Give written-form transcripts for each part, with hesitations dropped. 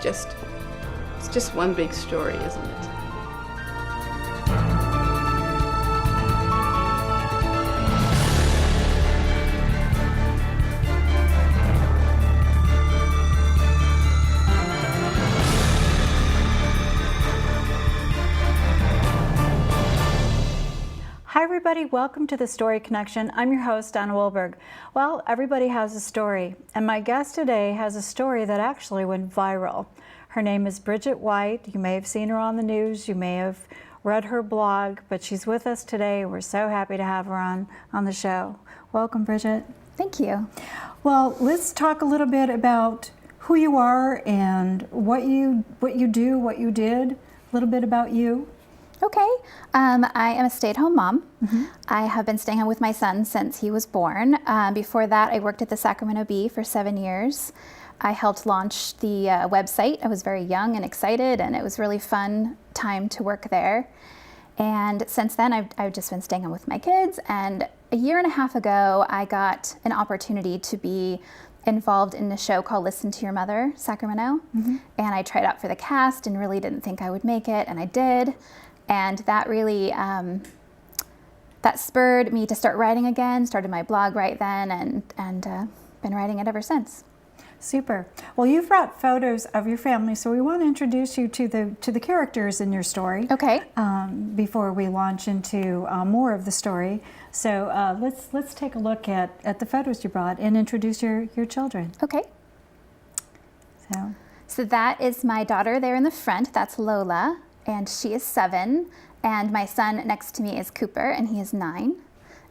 just one big story, isn't it? Hi everybody, welcome to the Story Connection. I'm your host, Donna Wilberg. Well, everybody has a story, and my guest today has a story that actually went viral. Her name is Bridgette White. You may have seen her on the news, you may have read her blog, but she's with us today. We're so happy to have her on the show. Welcome, Bridgette. Thank you. Well, let's talk a little bit about who you are and what you do, what you did, a little bit about you. Okay. I am a stay-at-home mom. Mm-hmm. I have been staying home with my son since he was born. Before that, I worked at the Sacramento Bee for 7 years. I helped launch the website. I was very young and excited, and it was really fun time to work there. And since then, I've just been staying home with my kids. And a year and a half ago, I got an opportunity to be involved in a show called Listen to Your Mother, Sacramento. Mm-hmm. And I tried out for the cast and really didn't think I would make it, and I did. And that really, that spurred me to start writing again, started my blog right then, and been writing it ever since. Super. Well, you've brought photos of your family, so we want to introduce you to the characters in your story. Okay. Before we launch into more of the story. So let's take a look at the photos you brought and introduce your children. Okay. So that is my daughter there in the front. That's Lola. And she is 7, and my son next to me is Cooper, and he is 9,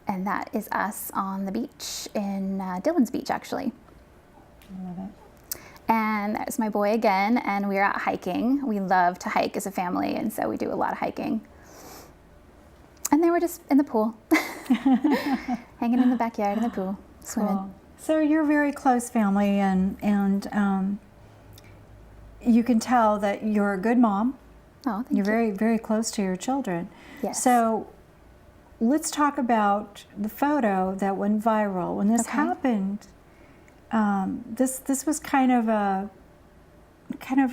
and that is us on the beach in Dillon's Beach, actually. I love it. And that is my boy again, and we're out hiking. We love to hike as a family, and so we do a lot of hiking. And then we're just in the pool, hanging in the backyard in the pool, swimming. Cool. So you're a very close family, and you can tell that you're a good mom. Oh, thank you. You're very, very close to your children. Yes. So let's talk about the photo that went viral. When this happened, this was kind of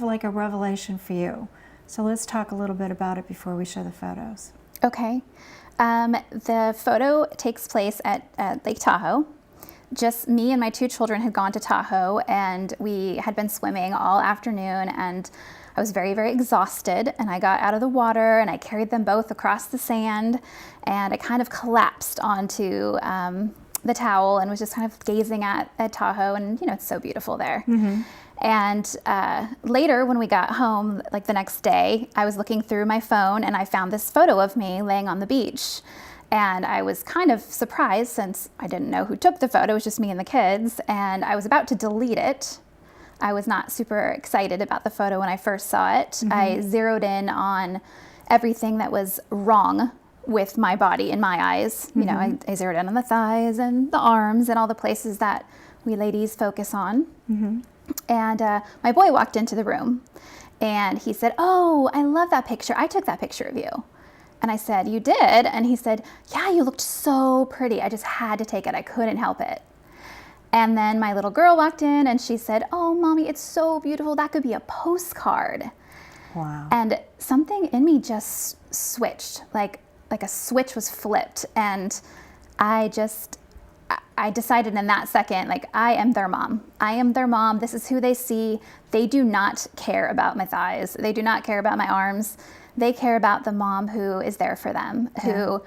like a revelation for you. So let's talk a little bit about it before we show the photos. Okay. The photo takes place at Lake Tahoe. Just me and my 2 children had gone to Tahoe, and we had been swimming all afternoon, and I was very, very exhausted, and I got out of the water and I carried them both across the sand, and I kind of collapsed onto the towel and was just kind of gazing at Tahoe, and it's so beautiful there. Mm-hmm. And later when we got home, like the next day, I was looking through my phone and I found this photo of me laying on the beach. And I was kind of surprised since I didn't know who took the photo, it was just me and the kids, and I was about to delete it. I was not super excited about the photo when I first saw it. Mm-hmm. I zeroed in on everything that was wrong with my body in my eyes. Mm-hmm. I zeroed in on the thighs and the arms and all the places that we ladies focus on. Mm-hmm. And my boy walked into the room and he said, "Oh, I love that picture. I took that picture of you." And I said, "You did?" And he said, "Yeah, you looked so pretty. I just had to take it. I couldn't help it." And then my little girl walked in and she said, "Oh, Mommy, it's so beautiful. That could be a postcard." Wow. And something in me just switched, like a switch was flipped. And I decided in that second, like, I am their mom. I am their mom. This is who they see. They do not care about my thighs. They do not care about my arms. They care about the mom who is there for them, who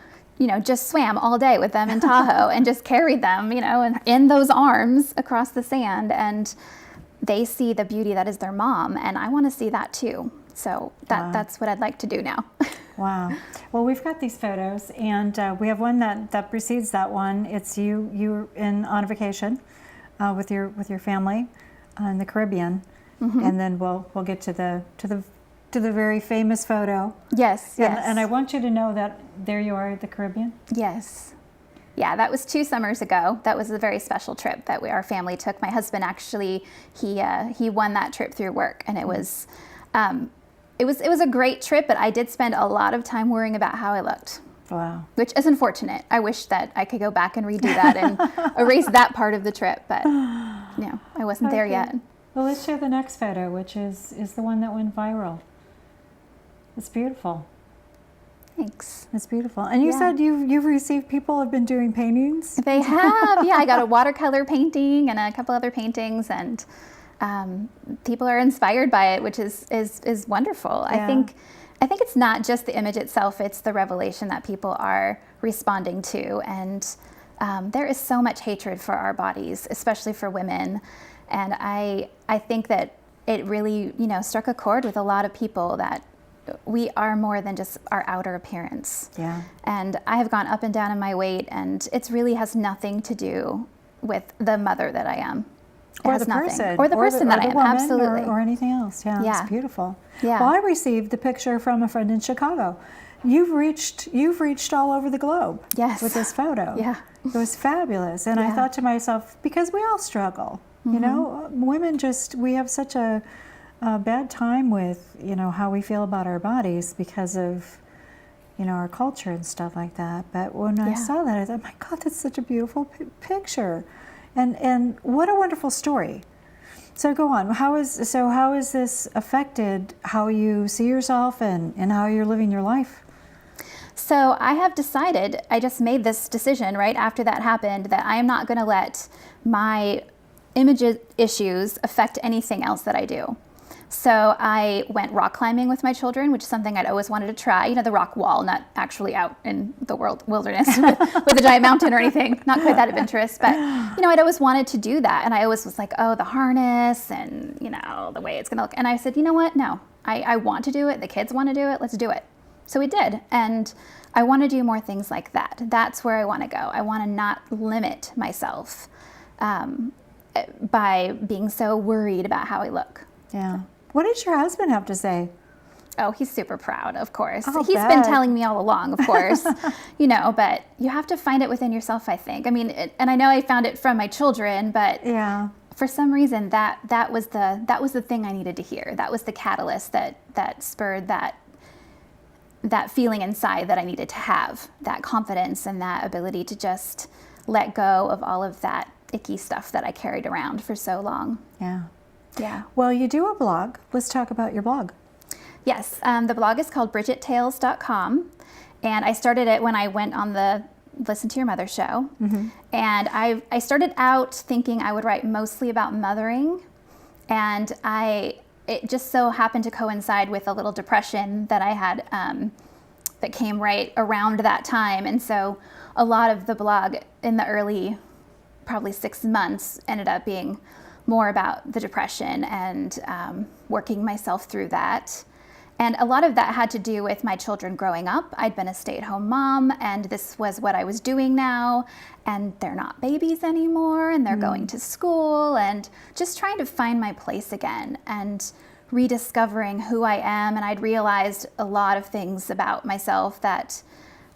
just swam all day with them in Tahoe and just carried them, and in those arms across the sand. And they see the beauty that is their mom, and I want to see that too. So that's what I'd like to do now. Wow. Well, we've got these photos, and we have one that precedes that one. It's you on vacation with your family in the Caribbean, mm-hmm. and then we'll get to the very famous photo. Yes. And I want you to know that there you are at the Caribbean. Yes. Yeah, that was 2 summers ago. That was a very special trip that our family took. My husband actually, he won that trip through work, and it was a great trip, but I did spend a lot of time worrying about how I looked. Wow. Which is unfortunate. I wish that I could go back and redo that and erase that part of the trip, but I wasn't there yet. Well, let's share the next photo, which is the one that went viral. It's beautiful. Thanks. It's beautiful. And you said you've received, people have been doing paintings? They have, yeah. I got a watercolor painting and a couple other paintings, and people are inspired by it, which is wonderful. Yeah. I think it's not just the image itself, it's the revelation that people are responding to. And there is so much hatred for our bodies, especially for women. And I think that it really, struck a chord with a lot of people, that we are more than just our outer appearance. Yeah. And I have gone up and down in my weight, and it really has nothing to do with the mother that I am. Or the person. Or the person that I am, woman, absolutely. Or anything else. Yeah, Yeah. it's beautiful. Yeah. Well, I received the picture from a friend in Chicago. You've reached all over the globe. Yes. With this photo. Yeah. It was fabulous. And I Yeah. thought to myself, because we all struggle, women we have such a bad time with, how we feel about our bodies because of, our culture and stuff like that. But when I saw that, I thought, my God, that's such a beautiful picture. And what a wonderful story. So go on. How is this affected how you see yourself and how you're living your life? So I have decided, I just made this decision right after that happened, that I am not going to let my image issues affect anything else that I do. So I went rock climbing with my children, which is something I'd always wanted to try. The rock wall, not actually out in the wilderness with a giant mountain or anything. Not quite that adventurous, but I'd always wanted to do that. And I always was like, oh, the harness and, the way it's going to look. And I said, you know what? No, I want to do it. The kids want to do it. Let's do it. So we did. And I want to do more things like that. That's where I want to go. I want to not limit myself by being so worried about how I look. Yeah. What did your husband have to say? Oh, he's super proud, of course. I'll He's bet. been telling me all along, of course, but you have to find it within yourself, I think. And I know I found it from my children, but for some reason that was the thing I needed to hear. That was the catalyst that spurred that feeling inside that I needed to have, that confidence and that ability to just let go of all of that icky stuff that I carried around for so long. Yeah. Yeah. Well, you do a blog. Let's talk about your blog. Yes. The blog is called BridgetteTales.com. And I started it when I went on the Listen to Your Mother show. Mm-hmm. And I started out thinking I would write mostly about mothering. And it just so happened to coincide with a little depression that I had that came right around that time. And so a lot of the blog in the early, probably 6 months, ended up being more about the depression and working myself through that. And a lot of that had to do with my children growing up. I'd been a stay-at-home mom, and this was what I was doing now. And they're not babies anymore, and they're going to school, and just trying to find my place again and rediscovering who I am. And I'd realized a lot of things about myself that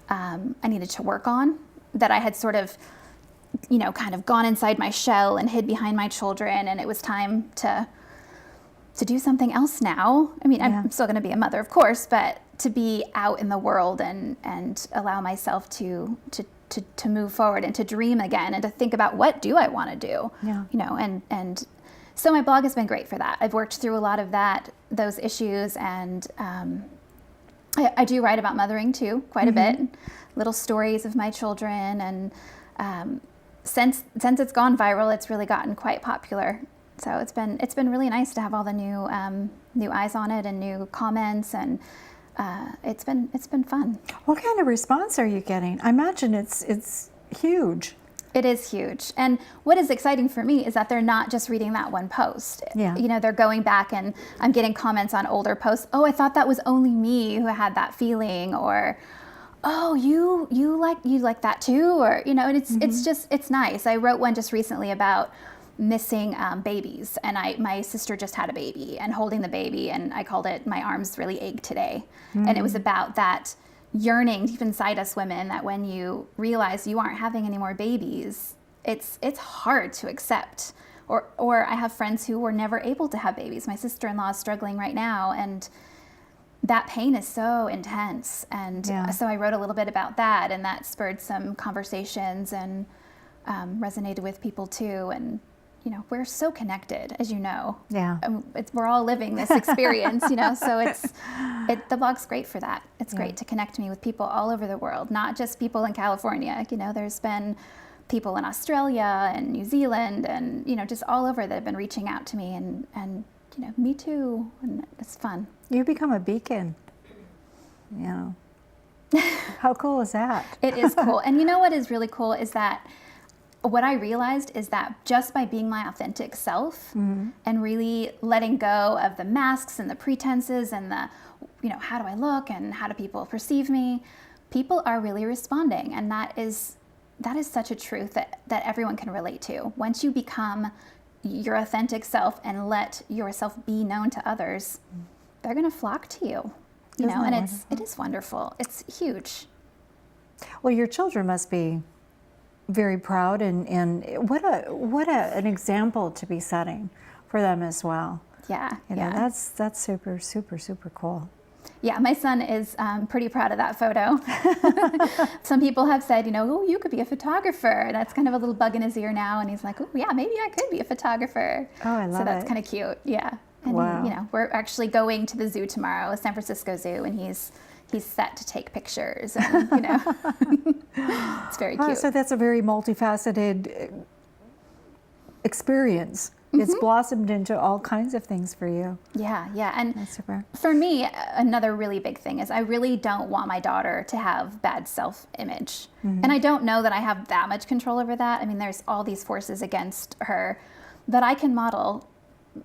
I needed to work on, that I had sort of kind of gone inside my shell and hid behind my children, and it was time to do something else now. I'm still going to be a mother, of course, but to be out in the world and allow myself to move forward and to dream again and to think about what do I want to do. And so my blog has been great for that. I've worked through a lot of those issues, and I do write about mothering too, quite a bit, little stories of my children, and since it's gone viral, it's really gotten quite popular. So it's been really nice to have all the new eyes on it and new comments, and it's been fun. What kind of response are you getting? I imagine it's huge. It is huge. And what is exciting for me is that they're not just reading that one post. Yeah. They're going back, and I'm getting comments on older posts. Oh, I thought that was only me who had that feeling, or oh, you like that too, or and it's nice. I wrote one just recently about missing babies, and my sister just had a baby and holding the baby, and I called it "My Arms Really Ache Today," and it was about that yearning deep inside us women, that when you realize you aren't having any more babies, it's hard to accept. Or I have friends who were never able to have babies. My sister-in-law is struggling right now, and that pain is so intense. And so I wrote a little bit about that, and that spurred some conversations and resonated with people too. And we're so connected, as you know. Yeah. We're all living this experience, so the blog's great for that. It's great to connect me with people all over the world, not just people in California. There's been people in Australia and New Zealand and, just all over that have been reaching out to me and me too. And it's fun. You become a beacon, How cool is that? It is cool. And what is really cool is that what I realized is that just by being my authentic self and really letting go of the masks and the pretenses and the, how do I look and how do people perceive me, people are really responding. And that is such a truth that everyone can relate to. Once you become your authentic self and let yourself be known to others, they're going to flock to you, and it is wonderful. It's huge. Well, your children must be very proud, and what an example to be setting for them as well. Yeah, that's super, super, super cool. Yeah, my son is pretty proud of that photo. Some people have said, oh, you could be a photographer. That's kind of a little bug in his ear now, and he's like, oh, yeah, maybe I could be a photographer. Oh, I love it. So that's kind of cute. Yeah. And wow. We're actually going to the zoo tomorrow, San Francisco Zoo, and he's set to take pictures, and it's very cute. So that's a very multifaceted experience. It's blossomed into all kinds of things for you. Yeah, and that's super. For me, another really big thing is I really don't want my daughter to have bad self-image. And I don't know that I have that much control over that. I mean, there's all these forces against her that I can model.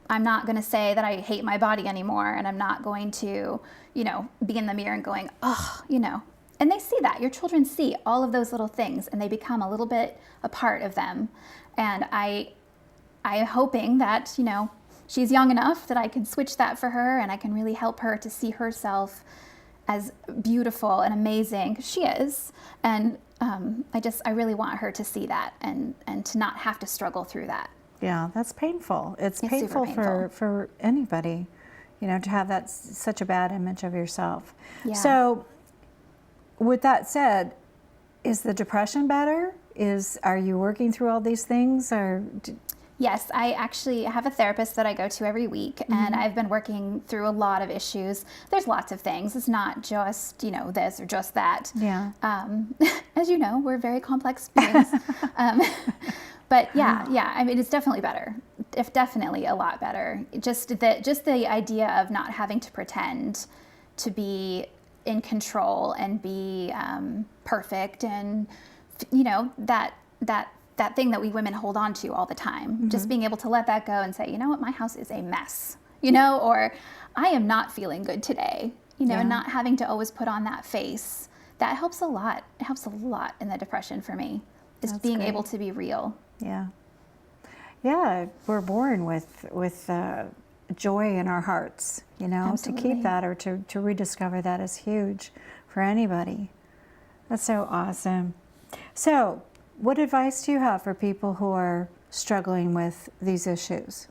I'm not going to say that I hate my body anymore, and I'm not going to, be in the mirror and going, oh, And they see that. Your children see all of those little things, and they become a little bit a part of them. And I'm hoping that, she's young enough that I can switch that for her, and I can really help her to see herself as beautiful and amazing. She is. And I really want her to see that and to not have to struggle through that. Yeah, that's painful. It's painful for anybody, to have that such a bad image of yourself. Yeah. So with that said, is the depression better? Are you working through all these things, or? Yes, I actually have a therapist that I go to every week, and I've been working through a lot of issues. There's lots of things. It's not just, this or just that. Yeah. As you know, we're very complex beings. But yeah, I mean, it's definitely better. Definitely a lot better. Just the idea of not having to pretend to be in control and be perfect, and that thing that we women hold on to all the time. Just being able to let that go and say, you know what, my house is a mess, or I am not feeling good today, and not having to always put on that face. That helps a lot. It helps a lot in the depression for me, is being great. able to be real. Yeah. Yeah, we're born with joy in our hearts, Absolutely. To keep that or to rediscover that is huge for anybody. That's so awesome. So, what advice do you have for people who are struggling with these issues?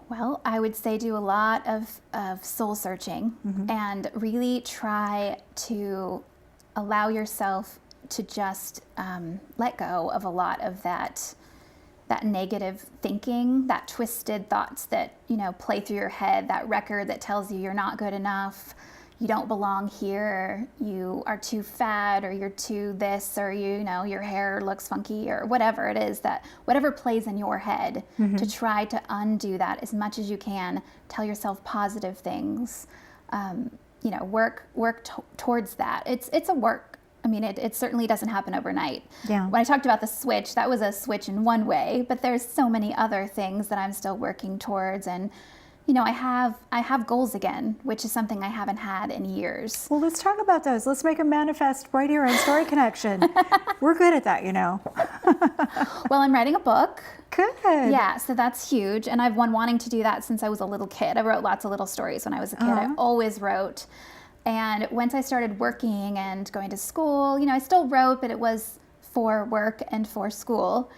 Well, I would say do a lot of soul searching and really try to allow yourself to just let go of a lot of that negative thinking, that twisted thoughts that, play through your head, that record that tells you you're not good enough, you don't belong here, you are too fat, or you're too this, or your hair looks funky, or whatever it is, that whatever plays in your head, to try to undo that as much as you can. Tell yourself positive things, work towards that. It's a work. I mean, it certainly doesn't happen overnight. Yeah. When I talked about the switch, that was a switch in one way, but there's so many other things that I'm still working towards. And, I have goals again, which is something I haven't had in years. Well, let's talk about those. Let's make them manifest right here on Story Connection. We're good at that, Well, I'm writing a book. Good. Yeah, so that's huge. And I've been wanting to do that since I was a little kid. I wrote lots of little stories when I was a kid. I always wrote. And once I started working and going to school, I still wrote, but it was for work and for school.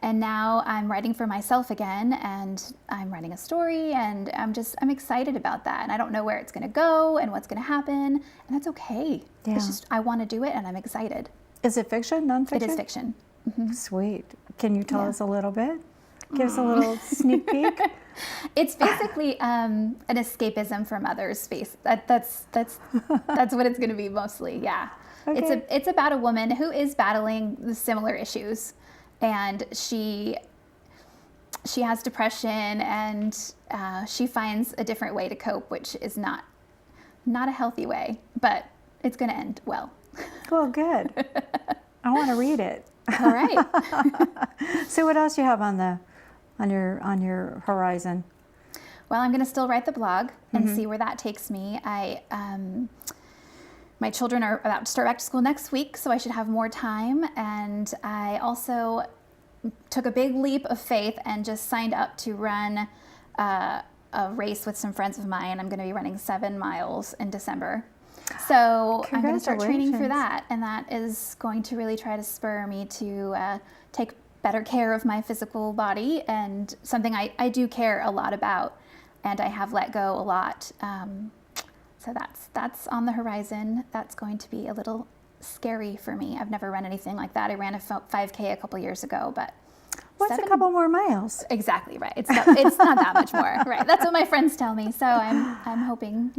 And now I'm writing for myself again, and I'm writing a story, and I'm excited about that. And I don't know where it's going to go and what's going to happen, and that's okay. Yeah. It's just, I want to do it, and I'm excited. Is it fiction, nonfiction? It is fiction. Sweet. Can you tell Yeah. us a little bit? Give us a little sneak peek. It's basically an escapism from others' space. That's what it's going to be mostly. Yeah. Okay. It's about a woman who is battling the similar issues, and she has depression, and she finds a different way to cope, which is not a healthy way, but it's going to end well. Well, good. I want to read it. All right. So what else you have on your horizon? Well, I'm going to still write the blog and see where that takes me. My children are about to start back to school next week, so I should have more time. And I also took a big leap of faith and just signed up to run a race with some friends of mine. I'm going to be running 7 miles in December. So I'm going to start training for that. And that is going to really try to spur me to take better care of my physical body, and something I do care a lot about, and I have let go a lot. So that's on the horizon. That's going to be a little scary for me. I've never run anything like that. I ran a 5K a couple years ago, but What's a couple more miles? Exactly right. It's not that much more. Right. That's what my friends tell me. So I'm hoping,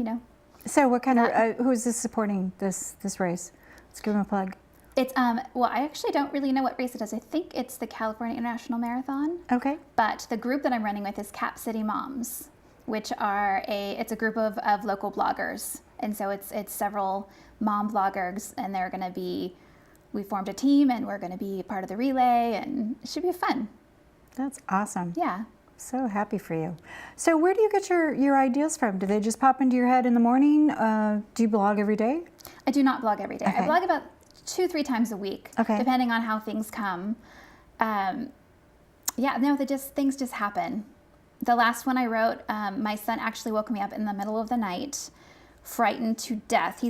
So what kind of who's this supporting this race? Let's give them a plug. It's well, I actually don't really know what race it is. I think it's the California International Marathon. Okay. But the group that I'm running with is Cap City Moms, which it's a group of local bloggers. And so it's several mom bloggers, and we formed a team, and we're going to be part of the relay, and it should be fun. That's awesome. Yeah. So happy for you. So where do you get your ideas from? Do they just pop into your head in the morning? Do you blog every day? I do not blog every day. Okay. I blog about 2-3 times a week, depending on how things come. Things just happen. The last one I wrote, my son actually woke me up in the middle of the night, frightened to death.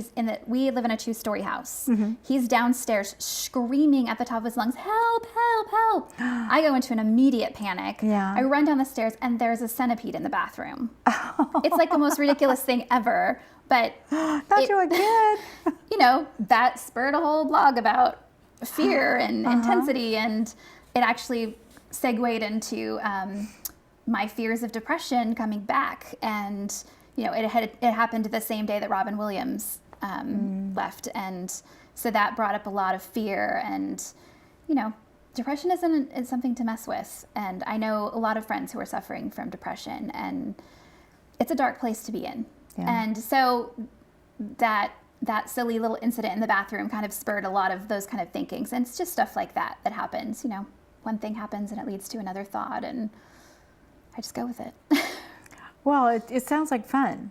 We live in a 2-story house. He's downstairs screaming at the top of his lungs, "Help, help, help." I go into an immediate panic. Yeah. I run down the stairs, and there's a centipede in the bathroom. It's like the most ridiculous thing ever, but Not you again. that spurred a whole blog about fear and intensity, and it actually segued into my fears of depression coming back. And it happened the same day that Robin Williams left, and so that brought up a lot of fear. And depression is something to mess with, and I know a lot of friends who are suffering from depression, and it's a dark place to be in. Yeah. And so that silly little incident in the bathroom kind of spurred a lot of those kind of thinkings, and it's just stuff like that happens. One thing happens and it leads to another thought, and I just go with it. Well, it sounds like fun.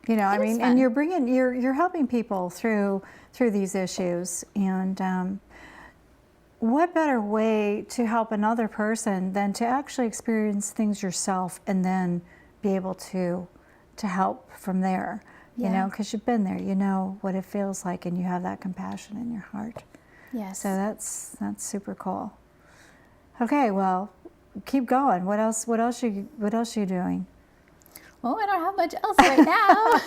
I mean, fun. and you're helping people through these issues, and what better way to help another person than to actually experience things yourself and then be able to help from there. Because you've been there, you know what it feels like, and you have that compassion in your heart. Yes. So that's super cool. Okay, well, keep going. What else are you doing? Well, I don't have much else right now.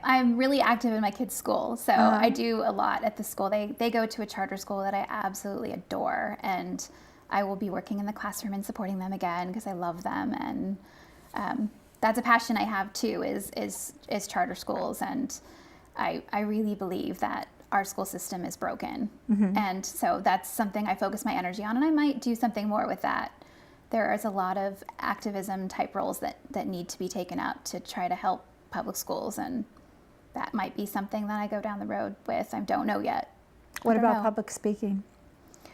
I'm really active in my kids' school, so I do a lot at the school. They go to a charter school that I absolutely adore, and I will be working in the classroom and supporting them again because I love them. And that's a passion I have too, is charter schools, and I really believe that our school system is broken, and so that's something I focus my energy on, and I might do something more with that. There is a lot of activism type roles that need to be taken up to try to help public schools, and that might be something that I go down the road with. I don't know yet. What about public speaking?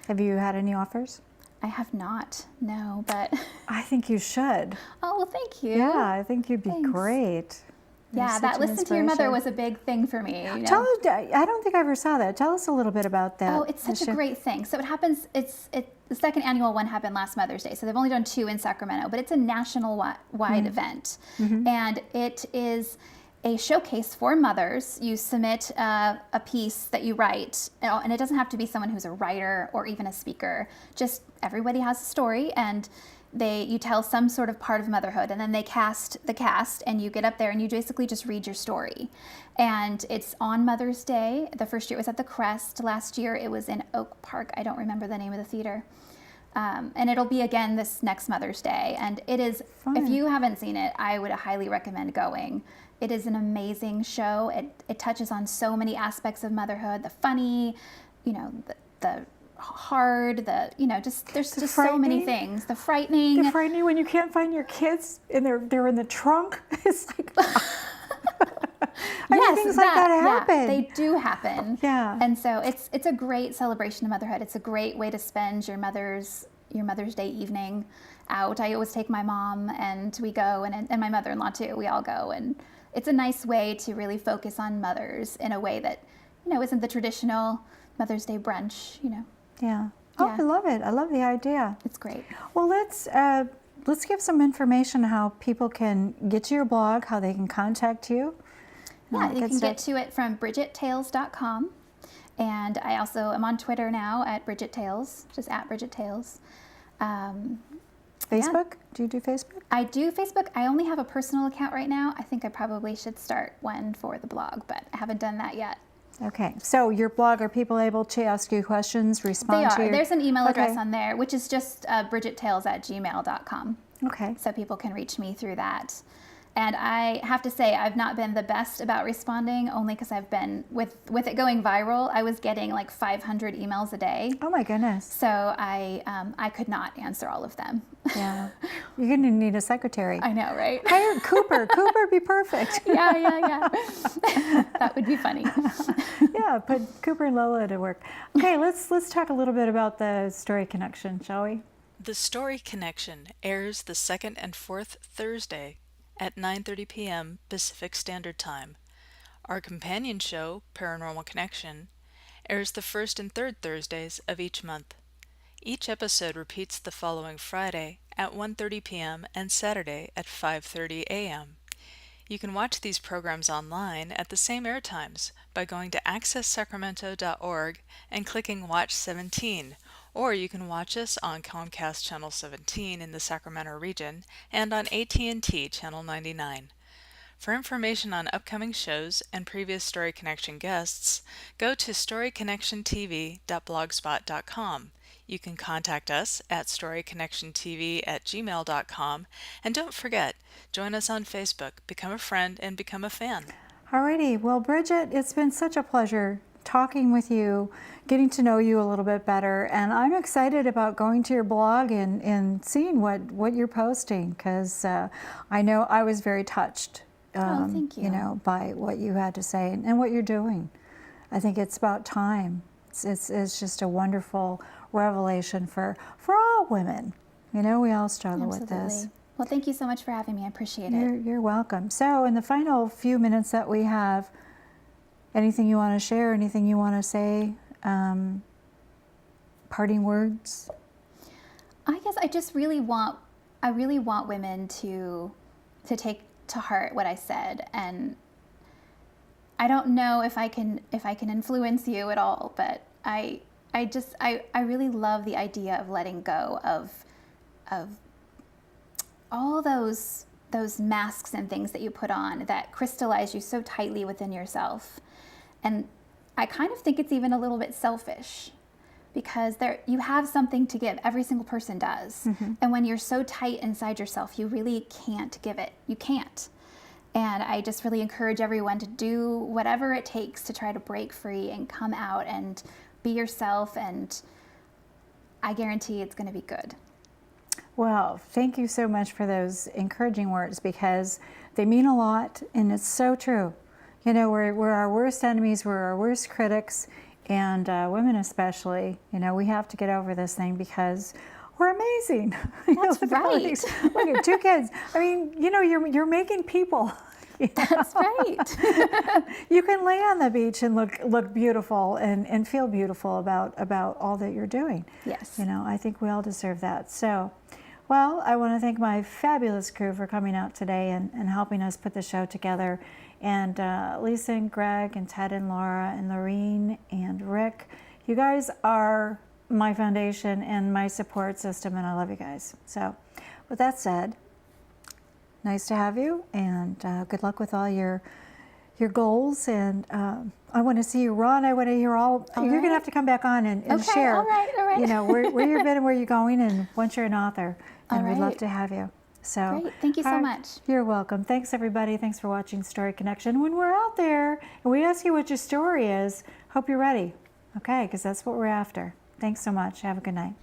Have you had any offers? I have not, no, but I think you should. oh, well, thank you. Yeah, I think you'd be Thanks. great. You're Yeah, such that an listen to your mother inspiration. was a big thing for me. Tell us, I don't think I ever saw that. Tell us a little bit about that. Oh, it's such a great thing. So it happens, the second annual one happened last Mother's Day. So they've only done 2 in Sacramento, but it's a national wide event. And it is a showcase for mothers. You submit a piece that you write, and it doesn't have to be someone who's a writer or even a speaker. Just everybody has a story, and you tell some sort of part of motherhood, and then they cast the cast, and you get up there and you basically just read your story. And it's on Mother's Day. The first year it was at the Crest. Last year it was in Oak Park. I don't remember the name of the theater. And it'll be again this next Mother's Day. And it is, if you haven't seen it, I would highly recommend going. It is an amazing show. It touches on so many aspects of motherhood, the funny, the hard, there's just so many things. The frightening. The frightening when you can't find your kids and they're in the trunk. It's like, things like that happen. Yeah, they do happen. Yeah. And so it's a great celebration of motherhood. It's a great way to spend your Mother's Day evening out. I always take my mom, and we go, and my mother-in-law too. We all go, and it's a nice way to really focus on mothers in a way that, isn't the traditional Mother's Day brunch, Yeah. Oh, yeah. I love it. I love the idea. It's great. Well, let's give some information how people can get to your blog, how they can contact you. Yeah, you can get to it from bridgettales.com. And I also am on Twitter now at Bridgette Tales, just at Bridgette Tales. Facebook? Do you do Facebook? I do Facebook. I only have a personal account right now. I think I probably should start one for the blog, but I haven't done that yet. Okay. So your blog, are people able to ask you questions, respond to you? There's an email address on there, which is just bridgettales@gmail.com. Okay. So people can reach me through that. And I have to say, I've not been the best about responding, only because I've been, with it going viral, I was getting like 500 emails a day. Oh my goodness. So I could not answer all of them. Yeah. You're going to need a secretary. I know, right? Hire Cooper. Cooper would be perfect. Yeah. That would be funny. Yeah, put Cooper and Lola to work. Okay, let's talk a little bit about the Story Connection, shall we? The Story Connection airs the second and fourth Thursday at 9:30 p.m. Pacific Standard Time. Our companion show, Paranormal Connection, airs the first and third Thursdays of each month. Each episode repeats the following Friday at 1:30 p.m. and Saturday at 5:30 a.m. You can watch these programs online at the same air times by going to accesssacramento.org and clicking Watch 17, or you can watch us on Comcast Channel 17 in the Sacramento region and on AT&T Channel 99. For information on upcoming shows and previous Story Connection guests, go to storyconnectiontv.blogspot.com. You can contact us at storyconnectiontv@gmail.com, and don't forget, join us on Facebook, become a friend, and become a fan. Alrighty, well, Bridgette, it's been such a pleasure talking with you, getting to know you a little bit better, and I'm excited about going to your blog and seeing what you're posting, because I know I was very touched thank you. by what you had to say and what you're doing. I think it's about time. It's just a wonderful revelation for all women. We all struggle with this. Well, thank you so much for having me. I appreciate it. You're welcome. So in the final few minutes that we have, anything you want to share, anything you want to say, parting words? I guess I just really want women to take to heart what I said, and I don't know if I can influence you at all, but I really love the idea of letting go of all those masks and things that you put on that crystallize you so tightly within yourself. And I kind of think it's even a little bit selfish, because you have something to give. Every single person does. Mm-hmm. And when you're so tight inside yourself, you really can't give it. You can't. And I just really encourage everyone to do whatever it takes to try to break free and come out and be yourself, and I guarantee it's going to be good. Well, thank you so much for those encouraging words, because they mean a lot, and it's so true. We're our worst enemies, we're our worst critics, and women especially. We have to get over this thing, because we're amazing. That's right. Look at 2 kids. I mean, you're making people. That's right. You can lay on the beach and look beautiful and feel beautiful about all that you're doing. Yes. I think we all deserve that. So, well, I want to thank my fabulous crew for coming out today and helping us put the show together. And Lisa and Greg and Ted and Laura and Lorene and Rick, you guys are my foundation and my support system, and I love you guys. So with that said, nice to have you, and good luck with all your goals. And I want to see you run. I want to hear all. You're right. going to have to come back on and Okay, share. all right. You know where you've been and where you're going, and once you're an author, and All we'd love right. to have you. So Great. Thank you so all right. much. You're welcome. Thanks everybody. Thanks for watching Story Connection. When we're out there and we ask you what your story is, hope you're ready. Okay, because that's what we're after. Thanks so much. Have a good night.